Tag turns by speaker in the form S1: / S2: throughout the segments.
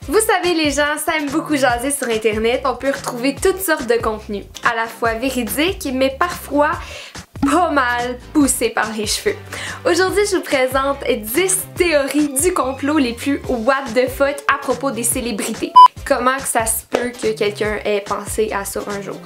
S1: Vous savez, les gens, ça aime beaucoup jaser sur internet. On peut retrouver toutes sortes de contenus, à la fois véridiques, mais parfois pas mal poussés par les cheveux. Aujourd'hui, je vous présente 10 théories du complot les plus what the fuck à propos des célébrités. Comment que ça se peut que quelqu'un ait pensé à ça un jour?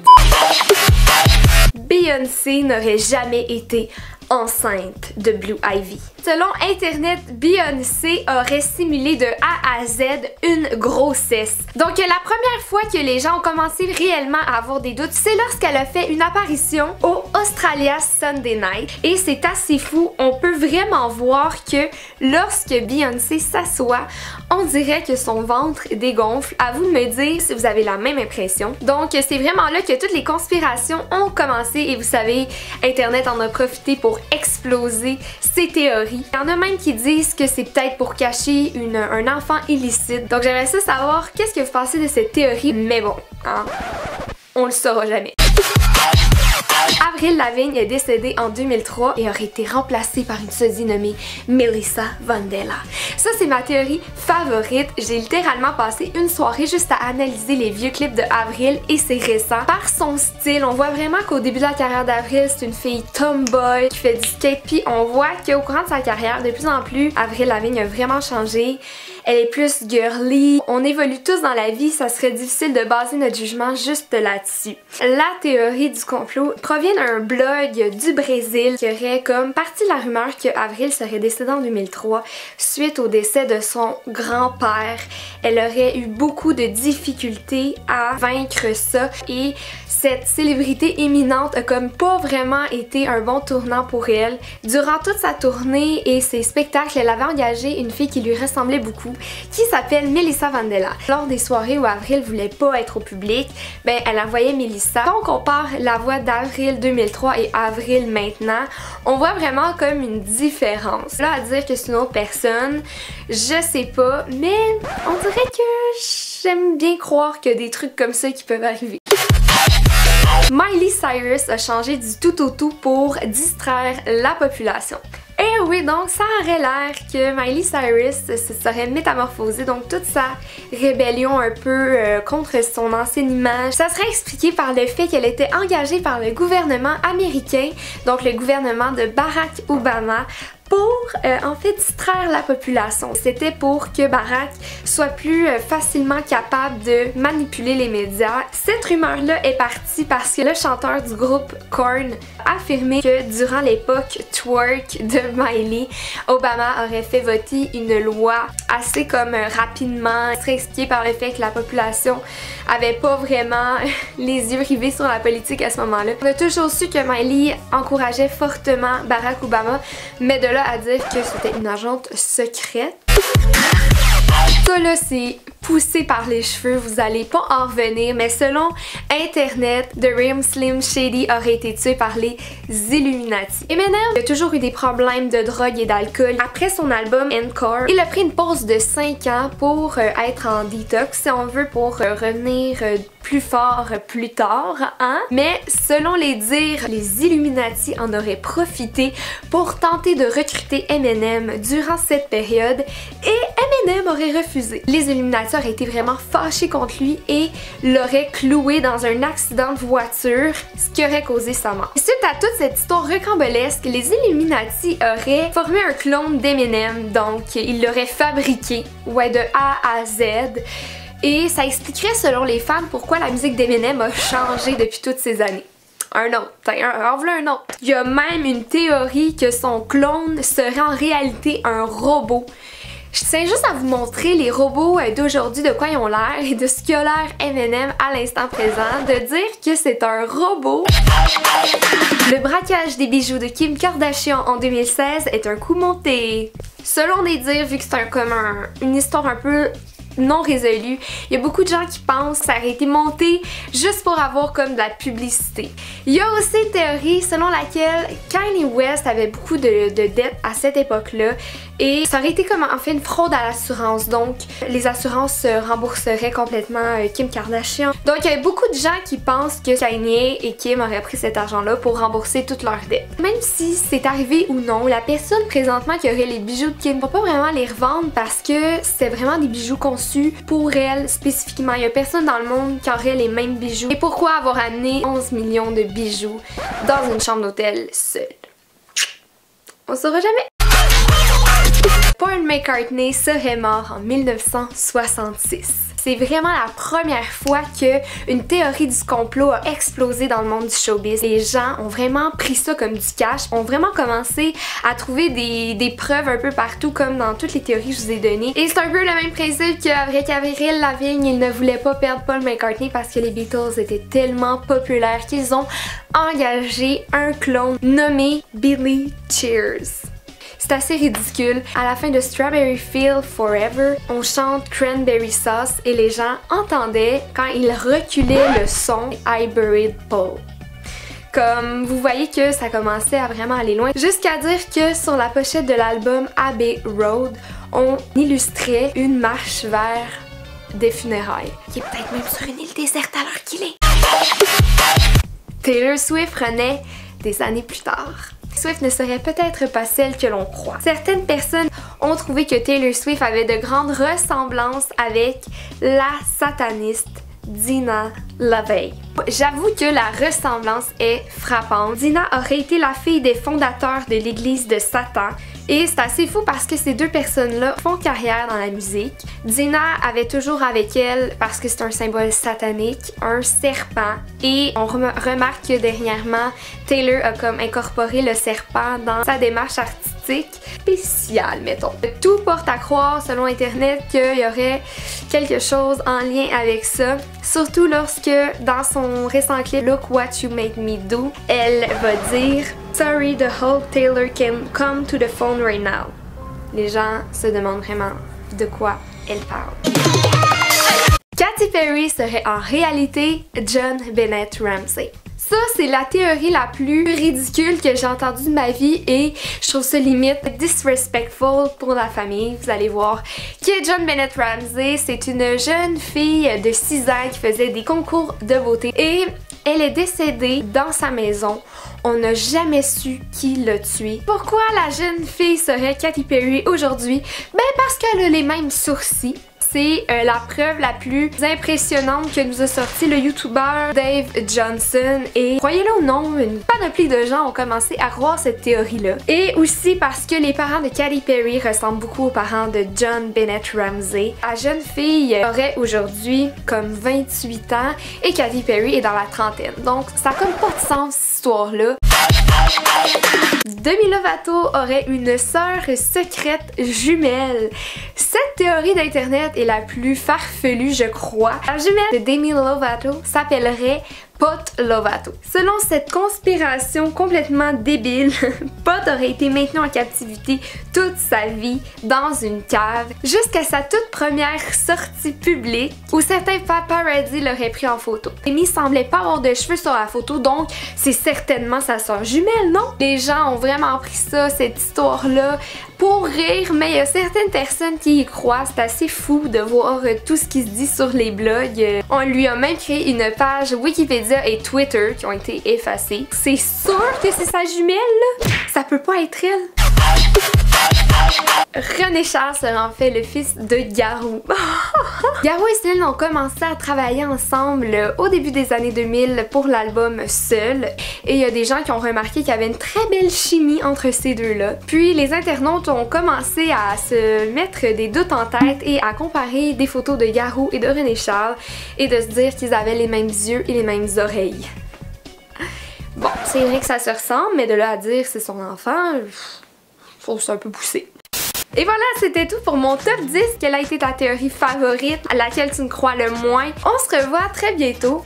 S1: Beyoncé n'aurait jamais été enceinte de Blue Ivy. Selon internet, Beyoncé aurait simulé de A à Z une grossesse. Donc la première fois que les gens ont commencé réellement à avoir des doutes, c'est lorsqu'elle a fait une apparition au Australia Sunday Night. Et c'est assez fou, on peut vraiment voir que lorsque Beyoncé s'assoit, on dirait que son ventre dégonfle. À vous de me dire si vous avez la même impression. Donc c'est vraiment là que toutes les conspirations ont commencé et vous savez, internet en a profité pour exploser ces théories. Il y en a même qui disent que c'est peut-être pour cacher un enfant illicite. Donc j'aimerais ça savoir qu'est-ce que vous pensez de cette théorie, mais bon, hein, on le saura jamais. Avril Lavigne est décédée en 2003 et aurait été remplacée par une sosie nommée Melissa Vandella. Ça, c'est ma théorie favorite. J'ai littéralement passé une soirée juste à analyser les vieux clips de Avril et c'est récent. Par son style, on voit vraiment qu'au début de la carrière d'Avril, c'est une fille tomboy qui fait du skate, puis on voit qu'au courant de sa carrière, de plus en plus, Avril Lavigne a vraiment changé. Elle est plus girly. On évolue tous dans la vie, ça serait difficile de baser notre jugement juste là-dessus. La théorie du complot provient d'un blog du Brésil qui aurait comme parti la rumeur que Avril serait décédée en 2003 suite au décès de son grand-père. Elle aurait eu beaucoup de difficultés à vaincre ça et cette célébrité éminente a comme pas vraiment été un bon tournant pour elle. Durant toute sa tournée et ses spectacles, elle avait engagé une fille qui lui ressemblait beaucoup, qui s'appelle Melissa Vandella. Lors des soirées où Avril voulait pas être au public, ben elle envoyait Melissa. Quand on compare la voix d'Avril 2003 et Avril maintenant, on voit vraiment comme une différence. Là, à dire que c'est une autre personne, je sais pas, mais on dirait que j'aime bien croire qu'il y a des trucs comme ça qui peuvent arriver. Miley Cyrus a changé du tout au tout pour distraire la population. Et oui, donc ça aurait l'air que Miley Cyrus se serait métamorphosée, donc toute sa rébellion un peu contre son ancienne image, ça serait expliqué par le fait qu'elle était engagée par le gouvernement américain, donc le gouvernement de Barack Obama, pour en fait distraire la population. C'était pour que Barack soit plus facilement capable de manipuler les médias. Cette rumeur-là est partie parce que le chanteur du groupe Korn a affirmé que durant l'époque twerk de Miley, Obama aurait fait voter une loi assez comme rapidement. Ce serait expliqué par le fait que la population avait pas vraiment les yeux rivés sur la politique à ce moment-là. On a toujours su que Miley encourageait fortement Barack Obama, mais de là à dire que c'était une agente secrète. Ça là, c'est poussé par les cheveux, vous allez pas en revenir, mais selon internet, The Real Slim Shady aurait été tué par les Illuminati. Eminem a toujours eu des problèmes de drogue et d'alcool. Après son album Encore, il a pris une pause de 5 ans pour être en détox, si on veut, pour revenir plus fort plus tard, hein? Mais selon les dires, les Illuminati en auraient profité pour tenter de recruter Eminem durant cette période et Eminem aurait refusé. Les Illuminati auraient été vraiment fâchés contre lui et l'auraient cloué dans un accident de voiture, ce qui aurait causé sa mort. Suite à toute cette histoire rocambolesque, les Illuminati auraient formé un clone d'Eminem, donc ils l'auraient fabriqué, ouais, de A à Z. Et ça expliquerait selon les fans pourquoi la musique d'Eminem a changé depuis toutes ces années. Un autre, en voilà un autre. Il y a même une théorie que son clone serait en réalité un robot. Je tiens juste à vous montrer les robots d'aujourd'hui, de quoi ils ont l'air et de ce qu'a l'air Eminem à l'instant présent, de dire que c'est un robot. Le braquage des bijoux de Kim Kardashian en 2016 est un coup monté. Selon les dires, vu que c'est comme une histoire un peu non résolue, il y a beaucoup de gens qui pensent que ça aurait été monté juste pour avoir comme de la publicité. Il y a aussi une théorie selon laquelle Kanye West avait beaucoup de dettes à cette époque-là et ça aurait été comme en fait une fraude à l'assurance. Donc les assurances rembourseraient complètement Kim Kardashian. Donc il y a beaucoup de gens qui pensent que Kanye et Kim auraient pris cet argent-là pour rembourser toutes leurs dettes. Même si c'est arrivé ou non, la personne présentement qui aurait les bijoux de Kim ne va pas vraiment les revendre parce que c'est vraiment des bijoux conçus pour elle spécifiquement. Il y a personne dans le monde qui aurait les mêmes bijoux. Et pourquoi avoir amené 11 millions de bijoux dans une chambre d'hôtel seule? On saura jamais. Paul McCartney serait mort en 1966. C'est vraiment la première fois qu'une théorie du complot a explosé dans le monde du showbiz. Les gens ont vraiment pris ça comme du cash, ont vraiment commencé à trouver des preuves un peu partout comme dans toutes les théories que je vous ai données. Et c'est un peu le même principe qu'avec Avril Lavigne, il ne voulait pas perdre Paul McCartney parce que les Beatles étaient tellement populaires qu'ils ont engagé un clone nommé Billy Shears. C'est assez ridicule. À la fin de Strawberry Fields Forever, on chante Cranberry Sauce et les gens entendaient quand ils reculaient le son I Buried Paul. Comme vous voyez que ça commençait à vraiment aller loin, jusqu'à dire que sur la pochette de l'album Abbey Road, on illustrait une marche vers des funérailles, qui est peut-être même sur une île déserte à l'heure qu'il est. Taylor Swift renaît des années plus tard. Swift ne serait peut-être pas celle que l'on croit. Certaines personnes ont trouvé que Taylor Swift avait de grandes ressemblances avec la sataniste Dina LaVey. J'avoue que la ressemblance est frappante. Dina aurait été la fille des fondateurs de l'église de Satan. Et c'est assez fou parce que ces deux personnes-là font carrière dans la musique. Dina avait toujours avec elle, parce que c'est un symbole satanique, un serpent. Et on remarque que dernièrement, Taylor a comme incorporé le serpent dans sa démarche artistique spéciale, mettons. Tout porte à croire, selon Internet, qu'il y aurait quelque chose en lien avec ça. Surtout lorsque, dans son récent clip Look What You Made Me Do, elle va dire Sorry, the whole Taylor can come to the phone right now. Les gens se demandent vraiment de quoi elle parle. Katy Perry serait en réalité John Bennett Ramsey. Ça, c'est la théorie la plus ridicule que j'ai entendue de ma vie et je trouve ça limite disrespectful pour la famille. Vous allez voir qui est John Bennett Ramsey. C'est une jeune fille de 6 ans qui faisait des concours de beauté et elle est décédée dans sa maison. On n'a jamais su qui l'a tuée. Pourquoi la jeune fille serait Katy Perry aujourd'hui? Ben parce qu'elle a les mêmes sourcils. C'est la preuve la plus impressionnante que nous a sorti le youtubeur Dave Johnson et croyez-le ou non, une panoplie de gens ont commencé à croire cette théorie-là. Et aussi parce que les parents de Katy Perry ressemblent beaucoup aux parents de John Bennett Ramsey. La jeune fille aurait aujourd'hui comme 28 ans et Katy Perry est dans la trentaine. Donc ça n'a comme pas de sens cette histoire-là. Demi Lovato aurait une sœur secrète jumelle. Cette théorie d'internet est la plus farfelue, je crois. La jumelle de Demi Lovato s'appellerait Pot Lovato. Selon cette conspiration complètement débile, Pot aurait été maintenu en captivité toute sa vie dans une cave jusqu'à sa toute première sortie publique où certains paparazzi l'auraient pris en photo. Demi semblait pas avoir de cheveux sur la photo, donc c'est certainement sa sœur jumelle, non? Les gens ont vraiment pris ça, cette histoire-là, pour rire, mais il y a certaines personnes qui y croient. C'est assez fou de voir tout ce qui se dit sur les blogs. On lui a même créé une page Wikipédia et Twitter qui ont été effacées. C'est sûr que c'est sa jumelle, là? Ça peut pas être elle. René Charles serait en fait le fils de Garou. Garou et Céline ont commencé à travailler ensemble au début des années 2000 pour l'album Seul. Et il y a des gens qui ont remarqué qu'il y avait une très belle chimie entre ces deux-là. Puis les internautes ont commencé à se mettre des doutes en tête et à comparer des photos de Garou et de René Charles et de se dire qu'ils avaient les mêmes yeux et les mêmes oreilles. Bon, c'est vrai que ça se ressemble, mais de là à dire c'est son enfant, je trouve ça un peu poussé. Et voilà, c'était tout pour mon top 10. Quelle a été ta théorie favorite, à laquelle tu me crois le moins? On se revoit très bientôt.